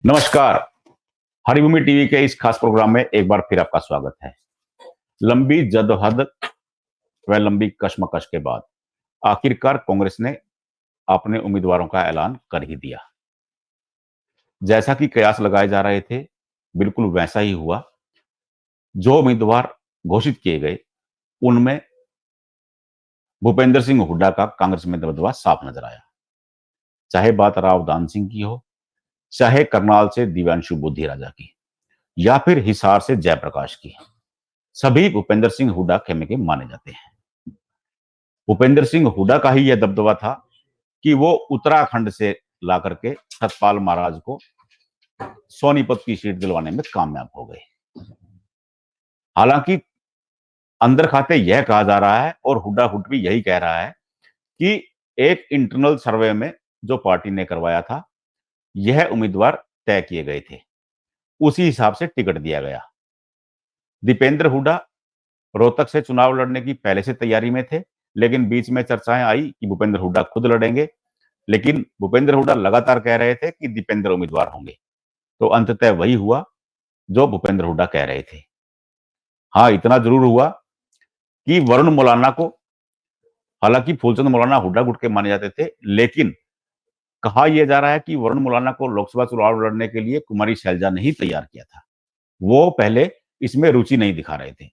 नमस्कार। हरिभूमि टीवी के इस खास प्रोग्राम में एक बार फिर आपका स्वागत है। लंबी जद्दोजहद व लंबी कश्मकश के बाद आखिरकार कांग्रेस ने अपने उम्मीदवारों का ऐलान कर ही दिया। जैसा कि कयास लगाए जा रहे थे, बिल्कुल वैसा ही हुआ। जो उम्मीदवार घोषित किए गए, उनमें भूपेंद्र सिंह हुड्डा का कांग्रेस में दबदबा साफ नजर आया। चाहे बात राव दान सिंह की हो, चाहे करनाल से दिव्यांशु बुद्धि राजा की, या फिर हिसार से जयप्रकाश की, सभी भूपेंद्र सिंह हुड्डा खेमे के माने जाते हैं। भूपेंद्र सिंह हुड्डा का ही यह दबदबा था कि वो उत्तराखंड से ला करके सतपाल महाराज को सोनीपत की सीट दिलवाने में कामयाब हो गए। हालांकि अंदर खाते यह कहा जा रहा है और हुड्डा खुद भी यही कह रहा है कि एक इंटरनल सर्वे में जो पार्टी ने करवाया था, यह उम्मीदवार तय किए गए थे, उसी हिसाब से टिकट दिया गया। दीपेंद्र हुड्डा रोहतक से चुनाव लड़ने की पहले से तैयारी में थे, लेकिन बीच में चर्चाएं आई कि भूपेंद्र हुड्डा खुद लड़ेंगे, लेकिन भूपेंद्र हुड्डा लगातार कह रहे थे कि दीपेंद्र उम्मीदवार होंगे। तो अंततः वही हुआ जो भूपेंद्र हुड्डा कह रहे थे। हाँ, इतना जरूर हुआ कि वरुण मौलाना को, हालांकि फूलचंद मौलाना हुड्डा गुट के माने जाते थे, लेकिन कहा यह जा रहा है कि वरुण मौलाना को लोकसभा चुनाव लड़ने के लिए कुमारी शैलजा ने ही तैयार किया था। वो पहले इसमें रुचि नहीं दिखा रहे थे।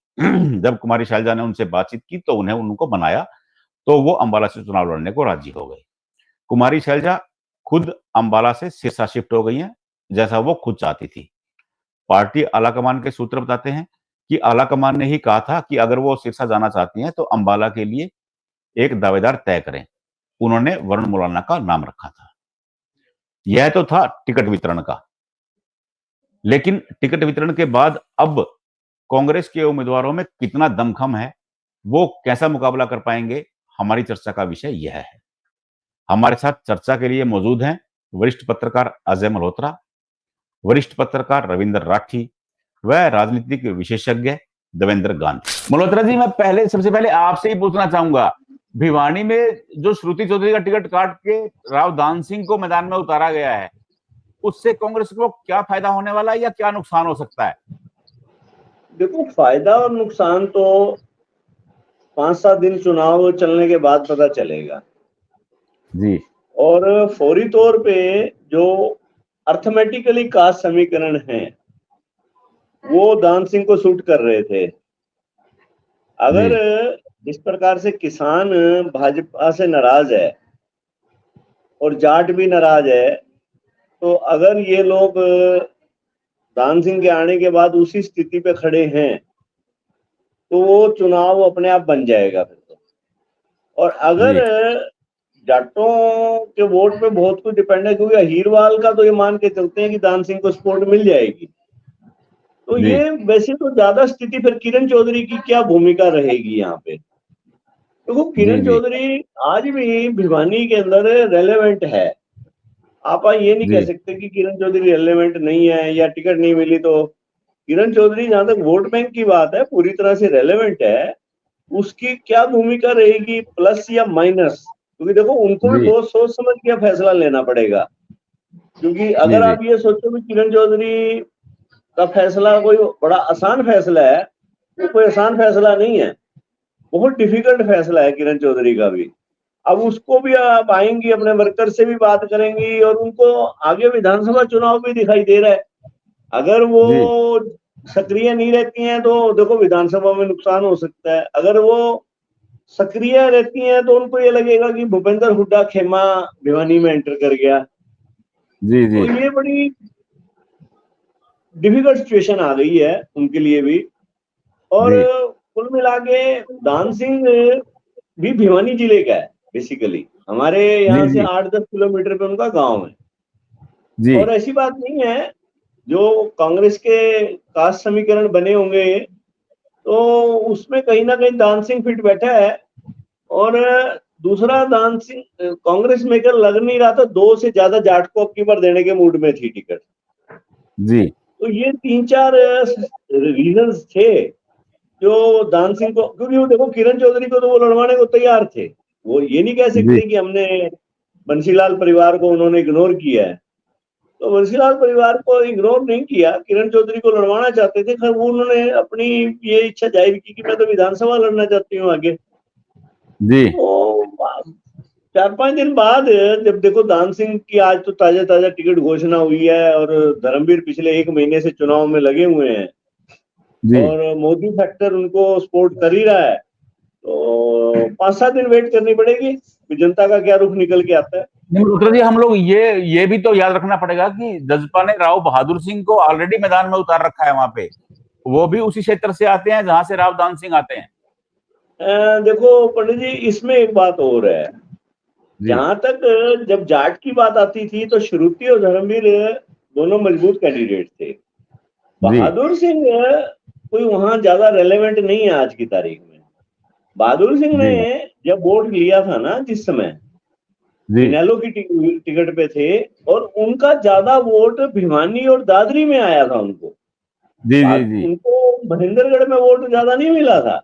जब कुमारी शैलजा ने उनसे बातचीत की तो उन्हें उनको बनाया, तो वो अंबाला से चुनाव लड़ने को राजी हो गए। कुमारी शैलजा खुद अंबाला से सिरसा शिफ्ट हो गई हैं, जैसा वो खुद चाहती थी। पार्टी आलाकमान के सूत्र बताते हैं कि आलाकमान ने ही कहा था कि अगर वो सिरसा जाना चाहती हैं तो अंबाला के लिए एक दावेदार तय करें। उन्होंने वरुण मौलाना का नाम रखा था। यह तो था टिकट वितरण का, लेकिन टिकट वितरण के बाद अब कांग्रेस के उम्मीदवारों में कितना दमखम है, वो कैसा मुकाबला कर पाएंगे, हमारी चर्चा का विषय यह है। हमारे साथ चर्चा के लिए मौजूद हैं वरिष्ठ पत्रकार अजय मल्होत्रा, वरिष्ठ पत्रकार रविंद्र राठी व राजनीतिक विशेषज्ञ देवेंद्र गांधी। मल्होत्रा जी, मैं सबसे पहले आपसे ही पूछना चाहूंगा, भिवानी में जो श्रुति चौधरी का टिकट काट के राव दान सिंह को मैदान में उतारा गया है, उससे कांग्रेस को क्या फायदा होने वाला है या क्या नुकसान हो सकता है? देखो, फायदा और नुकसान तो 5-7 दिन चुनाव चलने के बाद पता चलेगा जी। और फौरी तौर पे जो अर्थमेटिकली कास्ट समीकरण है वो दान सिंह को सूट कर रहे थे। अगर जिस प्रकार से किसान भाजपा से नाराज है और जाट भी नाराज है, तो अगर ये लोग दान सिंह के आने के बाद उसी स्थिति पे खड़े हैं तो वो चुनाव अपने आप बन जाएगा फिर तो। और अगर जाटों के वोट पे बहुत कुछ डिपेंड है, क्योंकि अहीरवाल का तो ये मान के चलते हैं कि दान सिंह को सपोर्ट मिल जाएगी, तो ये वैसे तो ज्यादा स्थिति फिर किरण चौधरी की क्या भूमिका रहेगी यहाँ पे। देखो, किरण चौधरी आज भी भिवानी के अंदर रेलेवेंट है। आप ये नहीं कह सकते कि किरण चौधरी रेलेवेंट नहीं है या टिकट नहीं मिली तो। किरण चौधरी, जहां तक वोट बैंक की बात है, पूरी तरह से रेलेवेंट है। उसकी क्या भूमिका रहेगी, प्लस या माइनस, क्योंकि देखो उनको भी बहुत सोच समझ के फैसला लेना पड़ेगा। क्योंकि अगर आप ये सोचो कि किरण चौधरी का फैसला कोई बड़ा आसान फैसला है, वो कोई आसान फैसला नहीं है, बहुत डिफिकल्ट फैसला है किरण चौधरी का भी। अब उसको भी आप आएंगी, अपने वर्कर से भी बात करेंगी और उनको आगे विधानसभा चुनाव भी दिखाई दे रहा है। अगर वो सक्रिय नहीं रहती हैं तो देखो विधानसभा में नुकसान हो सकता है। अगर वो सक्रिय रहती हैं तो उनको ये लगेगा कि भूपेंद्र हुड्डा खेमा भिवानी में एंटर कर गया। तो ये बड़ी डिफिकल्ट सिचुएशन आ गई है उनके लिए भी। और कुल मिला के दान सिंह भी भिवानी जिले का है बेसिकली, हमारे यहाँ से 8-10 किलोमीटर पे उनका गांव है। और ऐसी बात नहीं है, जो कांग्रेस के कास्ट समीकरण बने होंगे तो उसमें कहीं ना कहीं दान सिंह फिट बैठा है। और दूसरा, दान सिंह कांग्रेस मेकर लग नहीं रहा था, 2 से ज्यादा जाट को अब की बार देने के मूड में थी टिकट। तो ये 3-4 रीजंस थे जो दान सिंह को, क्योंकि वो देखो किरण चौधरी को तो वो लड़वाने को तैयार थे। वो ये नहीं कह सकते कि हमने बंसीलाल परिवार को उन्होंने इग्नोर किया है। तो बंसीलाल परिवार को इग्नोर नहीं किया। किरण चौधरी को लड़वाना चाहते थे, खैर वो उन्होंने अपनी ये इच्छा जाहिर की कि मैं तो विधानसभा लड़ना चाहती हूँ आगे। जी तो 4-5 दिन बाद जब देखो दान सिंह की आज तो ताजा ताजा टिकट घोषणा हुई है और धर्मवीर पिछले 1 महीने से चुनाव में लगे हुए हैं जी। और मोदी फैक्टर उनको सपोर्ट कर ही रहा है, तो 5-7 दिन वेट करनी पड़ेगी कि जनता का क्या रुख निकल के आता है। मल्होत्रा जी, हम लोग ये भी तो याद रखना पड़ेगा कि जजपा ने राव बहादुर सिंह को ऑलरेडी मैदान में उतार रखा है वहां पे। वो भी उसी क्षेत्र से आते हैं जहां से राव दान सिंह आते हैं। देखो पंडित जी, इसमें एक बात और है। जी जहां तक जब जाट की बात आती थी तो श्रुति और धर्मवीर दोनों मजबूत कैंडिडेट थे। जी बहादुर सिंह कोई वहां ज्यादा रेलेवेंट नहीं है आज की तारीख में। बहादुर सिंह ने जी जब वोट लिया था ना, जिस समय जी इनेलो की टिकट पे थे, और उनका ज्यादा वोट भिवानी और दादरी में आया था उनको। जी जी जी उनको महेंद्रगढ़ में वोट ज्यादा नहीं मिला था,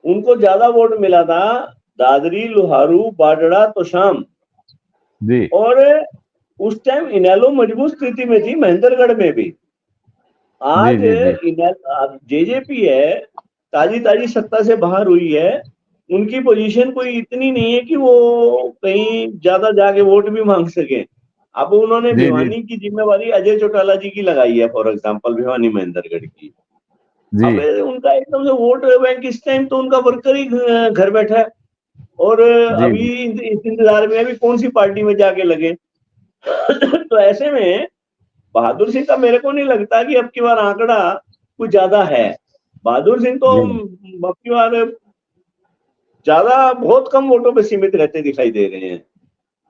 उनको ज्यादा वोट मिला था दादरी, लोहारू, बाडड़ा, तोशाम। जी और उस टाइम इनेलो मजबूत स्थिति में थी, महेंद्रगढ़ में भी। जी आज जी जी जेजेपी है, ताजी ताजी सत्ता से बाहर हुई है, उनकी पोजीशन कोई इतनी नहीं है कि वो कहीं ज्यादा जाके वोट भी मांग सके। अब उन्होंने जी जी भिवानी की जिम्मेवारी अजय चौटाला जी की लगाई है, फॉर एग्जांपल भिवानी महेंद्रगढ़ की। जी अब उनका एकदम से वोट बैंक इस टाइम तो उनका वर्कर ही घर बैठा है, और जी अभी इस इंतजार में अभी कौन सी पार्टी में जाके लगे। तो ऐसे में बहादुर सिंह का मेरे को नहीं लगता कि अब की बार आंकड़ा कुछ ज्यादा है। बहादुर सिंह तो जी अब की बार ज्यादा बहुत कम वोटों पे सीमित रहते दिखाई दे रहे हैं,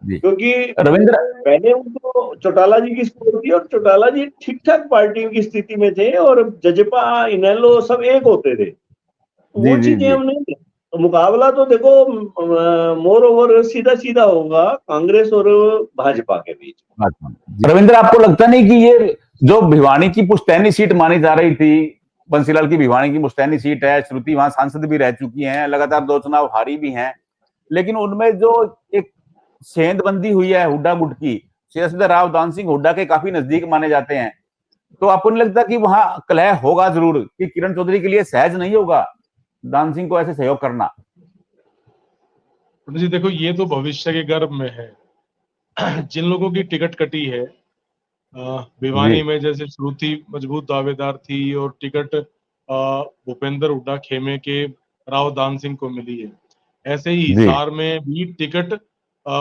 जी। क्योंकि रविंद्र, पहले उनको चौटाला जी की स्कोर थी और चौटाला जी ठीक ठाक पार्टी की स्थिति में थे और जजपा, इनेलो सब एक होते थे, तो जी वो जी चीजें जी हम नहीं थे। तो मुकाबला तो देखो मोर ओवर सीधा सीधा होगा कांग्रेस और भाजपा के बीच। रविंद्र, आपको लगता नहीं कि ये जो भिवानी की पुश्तैनी सीट मानी जा रही थी, बंसीलाल की भिवानी की पुश्तैनी सीट है, श्रुति वहां सांसद भी रह चुकी हैं, लगातार 2 चुनाव हारी भी हैं, लेकिन उनमें जो एक सेंधबंदी हुई है हुड्डा गुट की, सीधा राव दान सिंह हुड्डा के काफी नजदीक माने जाते हैं, तो आपको नहीं लगता कि वहां कलह होगा जरूर, कि किरण चौधरी के लिए सहज नहीं होगा दान सिंह को ऐसे सहयोग करना? जी देखो, ये तो भविष्य के गर्भ में है। जिन लोगों की टिकट कटी है भिवानी में, जैसे श्रुति मजबूत दावेदार थी और टिकट भूपेंद्र हुड्डा खेमे के राव दान सिंह को मिली है, ऐसे ही हिसार में भी टिकट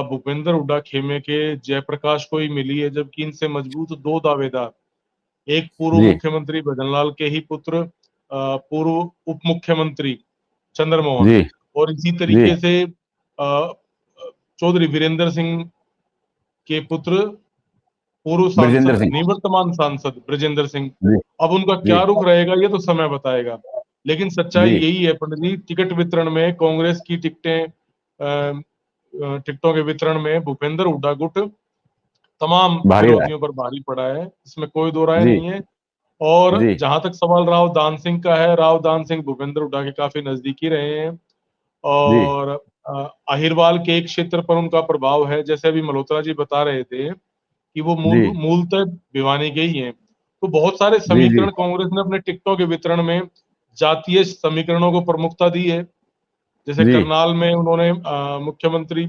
भूपेंद्र हुड्डा खेमे के जयप्रकाश को ही मिली है, जबकि इनसे मजबूत 2 दावेदार, एक पूर्व मुख्यमंत्री भजनलाल के ही पुत्र पूर्व उप मुख्यमंत्री चंद्रमोहन, और इसी तरीके से चौधरी वीरेंद्र सिंह के पुत्र पूर्व सांसद, निवर्तमान सांसद ब्रजेंद्र सिंह। अब उनका क्या रुख रहेगा ये तो समय बताएगा, लेकिन सच्चाई यही है पंडित जी, टिकट वितरण में कांग्रेस की टिकटों के वितरण में भूपेंद्र हुड्डा गुट तमाम विरोधियों पर भारी पड़ा है, इसमें कोई दो राय नहीं है। और जहां तक सवाल राव दान सिंह का है, राव दान सिंह भूपेंद्र हुड्डा के काफी नजदीकी रहे हैं और अहिरवाल के एक क्षेत्र पर उनका प्रभाव है, जैसे अभी मल्होत्रा जी बता रहे थे कि वो मूलतः भिवानी के ही हैं। तो बहुत सारे समीकरण कांग्रेस ने अपने टिकटों के वितरण में जातीय समीकरणों को प्रमुखता दी है। जैसे करनाल में उन्होंने मुख्यमंत्री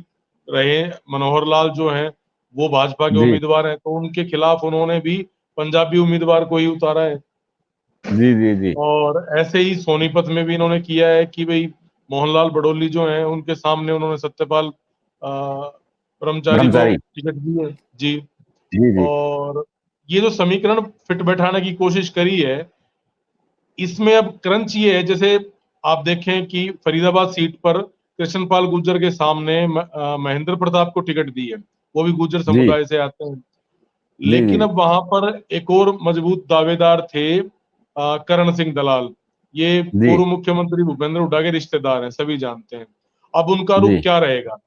रहे मनोहर लाल जो हैं वो भाजपा के उम्मीदवार हैं, तो उनके खिलाफ उन्होंने भी पंजाबी उम्मीदवार को ही उतारा है। जी जी जी। और ऐसे ही सोनीपत में भी इन्होंने किया है कि भाई मोहनलाल बडोली जो हैं उनके सामने उन्होंने सत्यपाल ब्रह्मचारी को टिकट दी है। जी, और ये जो समीकरण फिट बैठाने की कोशिश करी है, इसमें अब क्रंच ये है, जैसे आप देखें कि फरीदाबाद सीट पर कृष्णपाल गुर्जर के सामने महेंद्र प्रताप को टिकट दी है, वो भी गुर्जर समुदाय से आते हैं, लेकिन अब वहां पर एक और मजबूत दावेदार थे करण सिंह दलाल, ये पूर्व मुख्यमंत्री भूपेंद्र हुड्डा के रिश्तेदार हैं, सभी जानते हैं। अब उनका रुख क्या रहेगा?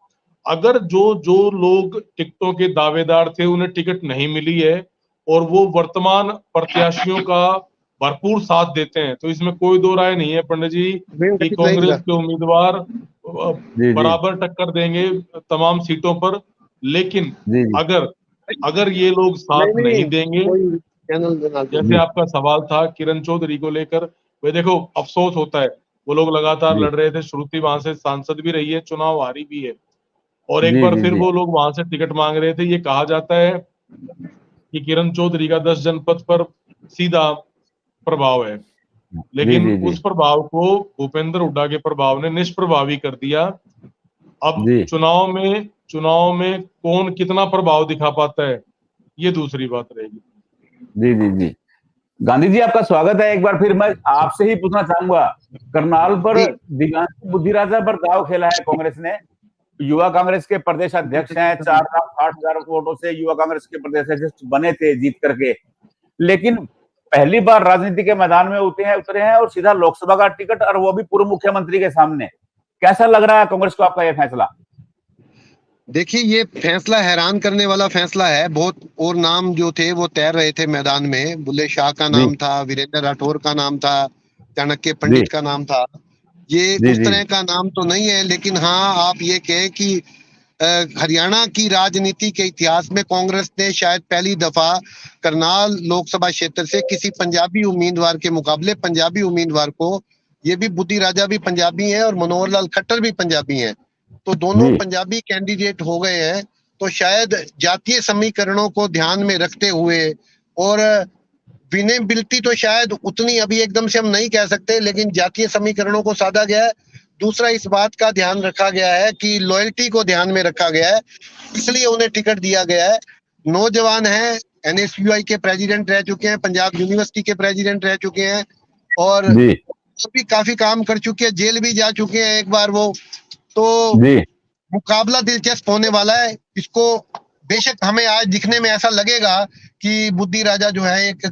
अगर जो लोग टिकटों के दावेदार थे उन्हें टिकट नहीं मिली है और वो वर्तमान प्रत्याशियों का भरपूर साथ देते हैं, तो इसमें कोई दो राय नहीं है पंडित जी कि कांग्रेस के उम्मीदवार बराबर टक्कर देंगे तमाम सीटों पर। लेकिन अगर अगर ये लोग साथ नहीं देंगे, चैनल जैसे आपका सवाल था किरण चौधरी को लेकर, वे देखो अफसोस होता है, वो लोग लगातार लड़ रहे थे, श्रुति वहां से सांसद भी रही है, चुनाव हारी भी है, और एक बार फिर वो लोग वहां से टिकट मांग रहे थे। ये कहा जाता है कि किरण चौधरी का 10 जनपद पर सीधा प्रभाव है, लेकिन उस प्रभाव को भूपेंद्र हुड्डा के प्रभाव ने निष्प्रभावी कर दिया। अब चुनाव में कौन कितना प्रभाव दिखा पाता है, ये दूसरी बात रहेगी। जी जी जी, गांधी जी आपका स्वागत है। एक बार फिर मैं आपसे ही पूछना चाहूंगा, करनाल पर दिव्यांशु बुद्धिराजा पर दाव खेला है कांग्रेस ने। युवा कांग्रेस के प्रदेश अध्यक्ष हैं, 4,60,000 वोटों से युवा कांग्रेस के प्रदेश अध्यक्ष बने थे जीत करके, लेकिन पहली बार राजनीति के मैदान में उतरे हैं और सीधा लोकसभा का टिकट, और वो भी पूर्व मुख्यमंत्री के सामने। कैसा लग रहा है कांग्रेस को आपका यह फैसला? देखिए, ये फैसला हैरान करने वाला फैसला है। बहुत और नाम जो थे वो तैर रहे थे मैदान में। बुल्ले शाह का नाम था, वीरेंद्र राठौर का नाम था, चाणक्य पंडित का नाम था। ये उस तरह का नाम तो नहीं है, लेकिन हाँ आप ये कहें कि हरियाणा की राजनीति के इतिहास में कांग्रेस ने शायद पहली दफा करनाल लोकसभा क्षेत्र से किसी पंजाबी उम्मीदवार के मुकाबले पंजाबी उम्मीदवार को, ये भी बुद्धिराजा भी पंजाबी हैं और मनोहर लाल खट्टर भी पंजाबी हैं, तो दोनों पंजाबी कैंडिडेट हो गए हैं। तो शायद जातीय समीकरणों को ध्यान में रखते हुए, और विनेबिलिटी तो शायद उतनी अभी एकदम से हम नहीं कह सकते, लेकिन जातीय समीकरणों को साधा गया है। दूसरा, इस बात का ध्यान रखा गया है कि लॉयल्टी को ध्यान में रखा गया है, इसलिए उन्हें टिकट दिया गया है। नौजवान हैं, NSUI के प्रेसिडेंट रह चुके हैं, पंजाब यूनिवर्सिटी के प्रेसिडेंट रह चुके हैं, और भी काफी काम कर चुके हैं, जेल भी जा चुके हैं एक बार वो। तो मुकाबला दिलचस्प होने वाला है। इसको बेशक हमें आज दिखने में ऐसा लगेगा कि बुद्धिराजा जो है एक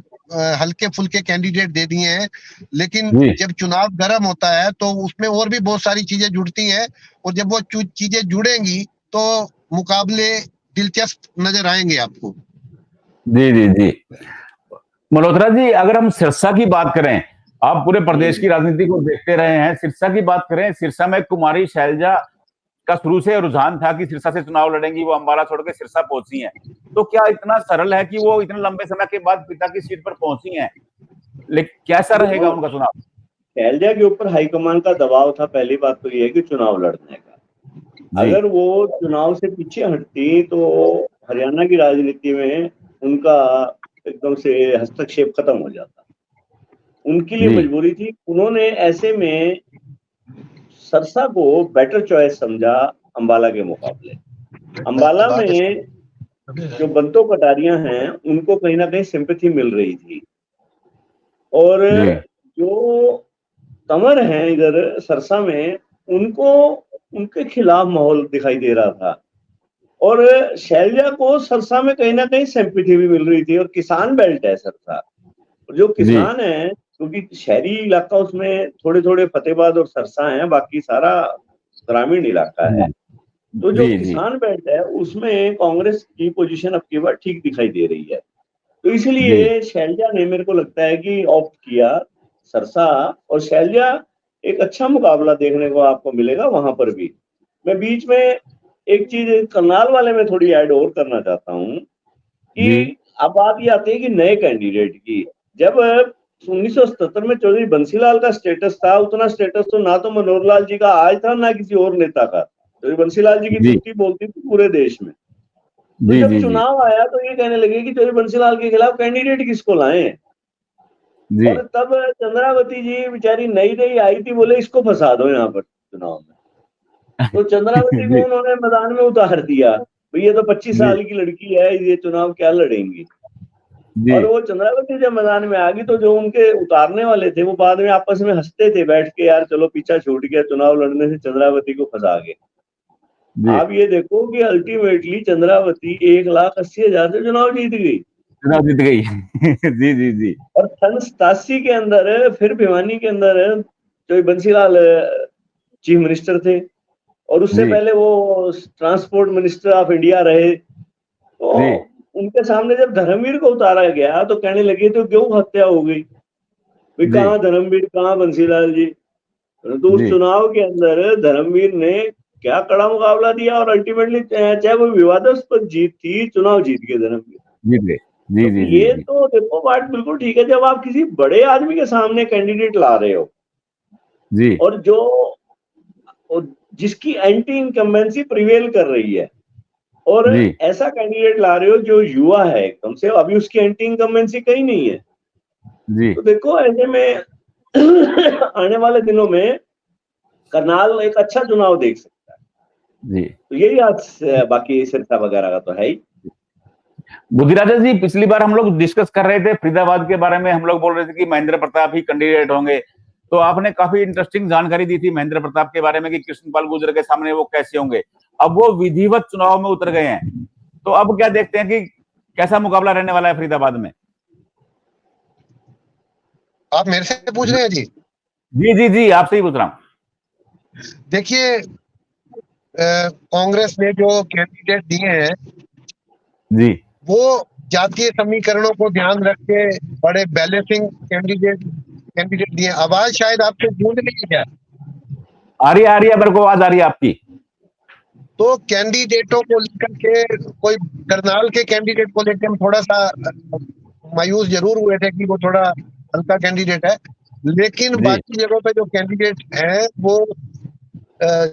हल्के फुल्के कैंडिडेट दे दिए हैं, लेकिन जब चुनाव गर्म होता है तो उसमें और भी बहुत सारी चीजें जुड़ती हैं, और जब वो चीजें जुड़ेंगी तो मुकाबले दिलचस्प नजर आएंगे आपको। जी जी जी, मल्होत्रा जी, अगर हम सिरसा की बात करें, आप पूरे प्रदेश की राजनीति को देखते रहे हैं, सिरसा की बात करें, सिरसा में कुमारी शैलजा का शुरू से रुझान था कि सिरसा से चुनाव लड़ेंगी, वो अंबाला छोड़ के सिरसा पहुंची हैं। तो क्या इतना सरल है कि वो इतने लंबे समय के बाद पिता की सीट पर पहुंची हैं? लेकिन कैसा रहेगा उनका चुनाव? शैलजा के ऊपर हाईकमान का दबाव था। पहली बात तो ये है कि चुनाव लड़ने का, अगर वो चुनाव से पीछे हटती तो हरियाणा की राजनीति में उनका एकदम से हस्तक्षेप खत्म हो जाता। उनके लिए मजबूरी थी, उन्होंने ऐसे में सरसा को बेटर चॉइस समझा अंबाला के मुकाबले। अंबाला में जो बंतो कटारियां हैं उनको कहीं ना कहीं सिंपैथी मिल रही थी, और जो तंवर हैं इधर सरसा में उनको उनके खिलाफ माहौल दिखाई दे रहा था, और शैलजा को सरसा में कहीं ना कहीं सिंपैथी भी मिल रही थी। और किसान बेल्ट है सरसा, जो किसान है, क्योंकि शहरी इलाका उसमें थोड़े थोड़े फतेहाबाद और सरसा है, बाकी सारा ग्रामीण इलाका है। तो जो किसान बेल्ट है उसमें कांग्रेस की पोजीशन अब की बार ठीक दिखाई दे रही है। तो इसलिए शैलजा ने, मेरे को लगता है कि ऑप्ट किया सरसा, और शैलजा एक अच्छा मुकाबला देखने को आपको मिलेगा वहां पर भी। मैं बीच में एक चीज करनाल वाले में थोड़ी ऐड और करना चाहता हूँ कि अब बात ये आती है कि नए कैंडिडेट की। जब 1977 में चौधरी बंसीलाल का स्टेटस था, उतना स्टेटस तो ना तो मनोहर लाल जी का आज था ना किसी और नेता का। चौधरी बंसीलाल जी की तुर्की बोलती थी पूरे देश में। तो जब चुनाव आया तो ये कहने लगे कि चौधरी बंसीलाल के खिलाफ कैंडिडेट किसको लाएं, और तब चंद्रावती जी बेचारी नई नई आई थी, बोले इसको फंसा दो यहाँ पर चुनाव में। तो चंद्रावती को उन्होंने मैदान में उतार दिया, ये तो 25 साल की लड़की है, ये चुनाव क्या लड़ेंगी। और वो चंद्रावती जब मैदान में आ गई तो जो उनके उतारने वाले थे वो बाद में आपस में हंसते थे बैठ के, यार चलो पीछा छूट गया, चुनाव लड़ने से चंद्रावती को फंसा गए। आप ये देखो कि अल्टीमेटली चंद्रावती 1,80,000 से चुनाव जीत गई। जी जी जी। और सन 87 के अंदर फिर भिवानी के अंदर जो बंसीलाल चीफ मिनिस्टर थे, और उससे पहले वो ट्रांसपोर्ट मिनिस्टर ऑफ इंडिया रहे। तो उनके सामने जब धर्मवीर को उतारा गया तो कहने लगे तो क्यों हत्या हो गई भाई, कहाँ धर्मवीर कहाँ बंसीलाल जी। तो उस चुनाव के अंदर धर्मवीर ने क्या कड़ा मुकाबला दिया, और अल्टीमेटली चाहे वो विवादास्पद जीत थी, चुनाव जीत गए धर्मवीर। जीत गए। जी जी जी ये जी तो देखो बात बिल्कुल ठीक है, जब आप किसी बड़े आदमी के सामने कैंडिडेट ला रहे हो जी और जिसकी एंटी इनकम्बेंसी प्रिवेल कर रही है, और जी ऐसा कैंडिडेट ला रहे हो जो युवा है एकदम से, अभी उसकी एंटी इनकम्बेंसी कहीं नहीं है, जी तो देखो ऐसे में आने वाले दिनों में करनाल एक अच्छा चुनाव देख सकता है। जी। तो यही आज बाकी सिरसा वगैरह का तो है ही। बुद्धिराजा जी, पिछली बार हम लोग डिस्कस कर रहे थे फरीदाबाद के बारे में, हम लोग बोल रहे थे कि महेंद्र प्रताप ही कैंडिडेट होंगे, तो आपने काफी इंटरेस्टिंग जानकारी दी थी महेंद्र प्रताप के बारे में कि कृष्णपाल गुर्जर के सामने वो कैसे होंगे। अब वो विधिवत चुनाव में उतर गए हैं, तो अब क्या देखते हैं कि कैसा मुकाबला रहने वाला है फरीदाबाद में? आप मेरे से पूछ रहे हैं जी? जी जी जी, आपसे ही पूछ रहा हूँ। देखिए, कांग्रेस ने जो कैंडिडेट दिए हैं जी वो जातीय समीकरणों को ध्यान रख के बड़े बैलेंसिंग कैंडिडेट दिए। आवाज शायद आपसे गूंज रही है क्या? आ रही है, मेरे को आवाज आ रही है आपकी। तो कैंडिडेटों को लेकर के, कोई करनाल के कैंडिडेट को लेकर हम थोड़ा सा मायूस जरूर हुए थे कि वो थोड़ा हल्का कैंडिडेट है, लेकिन बाकी जगहों पे जो कैंडिडेट हैं वो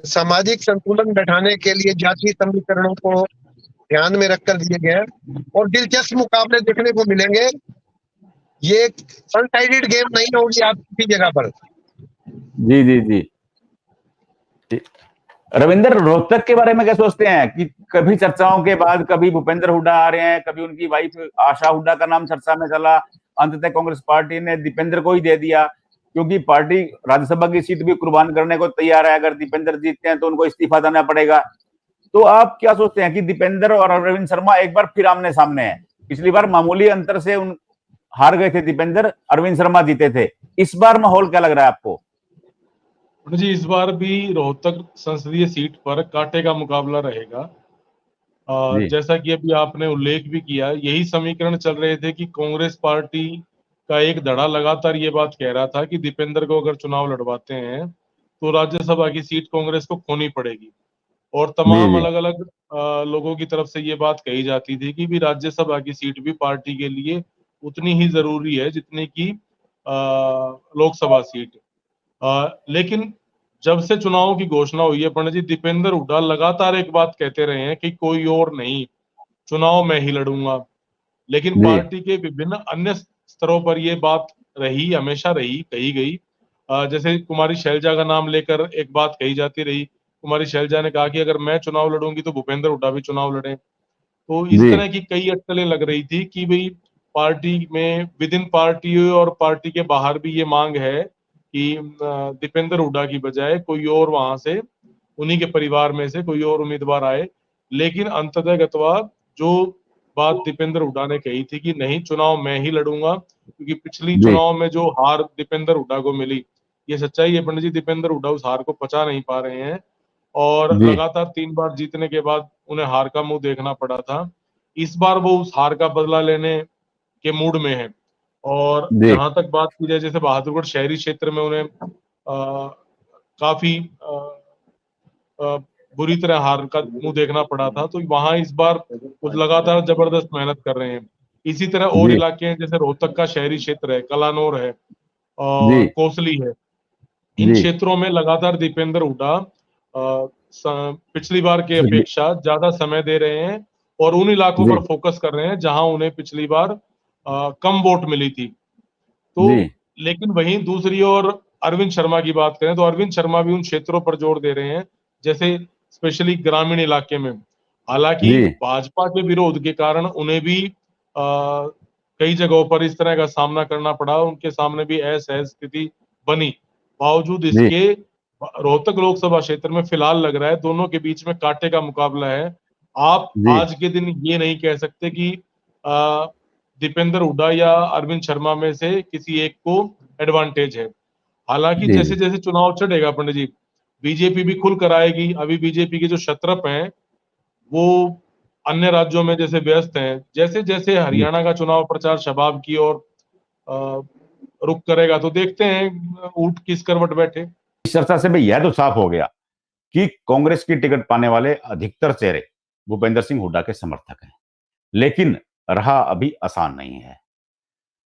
सामाजिक संतुलन बैठाने के लिए जातीय समीकरणों को ध्यान में रखकर दिए गए हैं, और दिलचस्प मुकाबले देखने को मिलेंगे। ये एक वन साइडेड गेम नहीं होगी आप किसी जगह पर। जी जी जी। रविंदर, रोहतक के बारे में क्या सोचते हैं कि कभी चर्चाओं के बाद कभी भूपेंद्र हुड्डा आ रहे हैं, कभी उनकी वाइफ आशा हुड्डा का नाम चर्चा में चला, अंततः कांग्रेस पार्टी ने दीपेंद्र को ही दे दिया, क्योंकि पार्टी राज्यसभा की सीट भी कुर्बान करने को तैयार है। अगर दीपेंद्र जीतते हैं तो उनको इस्तीफा देना पड़ेगा। तो आप क्या सोचते हैं कि दीपेंद्र और अरविंद शर्मा एक बार फिर आमने सामने है? पिछली बार मामूली अंतर से हार गए थे दीपेंद्र, अरविंद शर्मा जीते थे। इस बार माहौल क्या लग रहा है आपको? जी, इस बार भी रोहतक संसदीय सीट पर कांटे का मुकाबला रहेगा। जैसा कि अभी आपने उल्लेख भी किया, यही समीकरण चल रहे थे कि कांग्रेस पार्टी का एक धड़ा लगातार ये बात कह रहा था कि दीपेंद्र को अगर चुनाव लड़वाते हैं तो राज्यसभा की सीट कांग्रेस को खोनी पड़ेगी, और तमाम अलग अलग लोगों की तरफ से ये बात कही जाती थी कि भी राज्यसभा की सीट भी पार्टी के लिए उतनी ही जरूरी है जितनी की लोकसभा सीट। लेकिन जब से चुनाव की घोषणा हुई है पंडित जी, दीपेंद्र हुड्डा लगातार एक बात कहते रहे हैं कि कोई और नहीं, चुनाव मैं ही लड़ूंगा। लेकिन पार्टी के विभिन्न अन्य स्तरों पर ये बात रही, हमेशा रही, कही गई। जैसे कुमारी शैलजा का नाम लेकर एक बात कही जाती रही। कुमारी शैलजा ने कहा कि अगर मैं चुनाव लड़ूंगी तो भूपेंद्र हुड्डा भी चुनाव लड़े। तो इस तरह की कई अटकलें लग रही थी कि भाई पार्टी में, विद इन पार्टी और पार्टी के बाहर भी ये मांग है कि दीपेंद्र हुड्डा की बजाय कोई और वहां से, उन्हीं के परिवार में से कोई और उम्मीदवार आए। लेकिन अंततः जो बात दीपेंद्र हुड्डा ने कही थी कि नहीं, चुनाव मैं ही लड़ूंगा, क्योंकि पिछली चुनाव में जो हार दीपेंद्र हुड्डा को मिली, ये सच्चाई है पंडित जी, दीपेंद्र हुड्डा उस हार को पचा नहीं पा रहे हैं, और लगातार 3 बार जीतने के बाद उन्हें हार का मुंह देखना पड़ा था। इस बार वो उस हार का बदला लेने के मूड में है। और जहां तक बात की जाए, जैसे बहादुरगढ़ शहरी क्षेत्र में उन्हें काफी बुरी तरह हार का मुंह देखना पड़ा था, तो वहां इस बार कुछ लगातार जबरदस्त मेहनत कर रहे हैं। इसी तरह और इलाके हैं, जैसे रोहतक का शहरी क्षेत्र है, कलानौर है और कोसली है। इन क्षेत्रों में लगातार दीपेंद्र हुड्डा पिछली बार के अपेक्षा ज्यादा समय दे रहे हैं और उन इलाकों पर फोकस कर रहे हैं जहां उन्हें पिछली बार कम वोट मिली थी। तो लेकिन वहीं दूसरी ओर अरविंद शर्मा की बात करें तो अरविंद शर्मा भी उन क्षेत्रों पर जोर दे रहे हैं, जैसे स्पेशली ग्रामीण इलाके में। हालांकि भाजपा के विरोध के कारण उन्हें भी कई जगहों पर इस तरह का सामना करना पड़ा, उनके सामने भी असहज स्थिति बनी। बावजूद इसके रोहतक लोकसभा क्षेत्र में फिलहाल लग रहा है दोनों के बीच में कांटे का मुकाबला है। आप आज के दिन ये नहीं कह सकते कि दीपेंद्र हुड्डा या अरविंद शर्मा में से किसी एक को एडवांटेज है। हालांकि जैसे जैसे चुनाव चढ़ेगा पंडित जी, बीजेपी भी खुल कर आएगी। अभी बीजेपी के जो शत्रप हैं वो अन्य राज्यों में जैसे व्यस्त हैं, जैसे जैसे हरियाणा का चुनाव प्रचार शबाब की ओर रुख करेगा तो देखते हैं ऊंट किस करवट बैठे। इस चर्चा से भी यह तो साफ हो गया कि कांग्रेस की टिकट पाने वाले अधिकतर चेहरे भूपेंद्र सिंह हुड्डा के समर्थक हैं, लेकिन रहा अभी आसान नहीं है।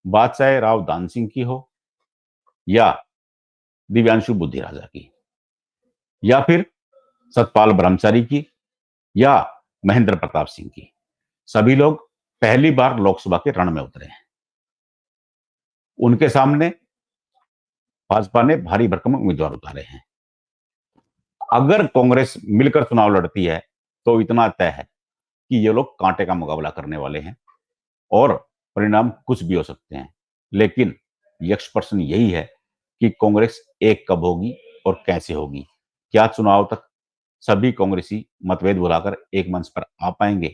बात चाहे राव दान सिंह की हो या दिव्यांशु बुद्धिराजा की या फिर सतपाल ब्रह्मचारी की या महेंद्र प्रताप सिंह की, सभी लोग पहली बार लोकसभा के रण में उतरे हैं। उनके सामने भाजपा ने भारी भरकम उम्मीदवार उतारे हैं। अगर कांग्रेस मिलकर चुनाव लड़ती है तो इतना तय है कि ये लोग कांटे का मुकाबला करने वाले हैं और परिणाम कुछ भी हो सकते हैं। लेकिन यक्ष प्रश्न यही है कि कांग्रेस एक कब होगी और कैसे होगी। क्या चुनाव तक सभी कांग्रेसी मतभेद भुलाकर एक मंच पर आ पाएंगे?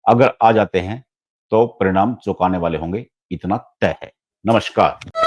अगर आ जाते हैं तो परिणाम चौंकाने वाले होंगे, इतना तय है। नमस्कार।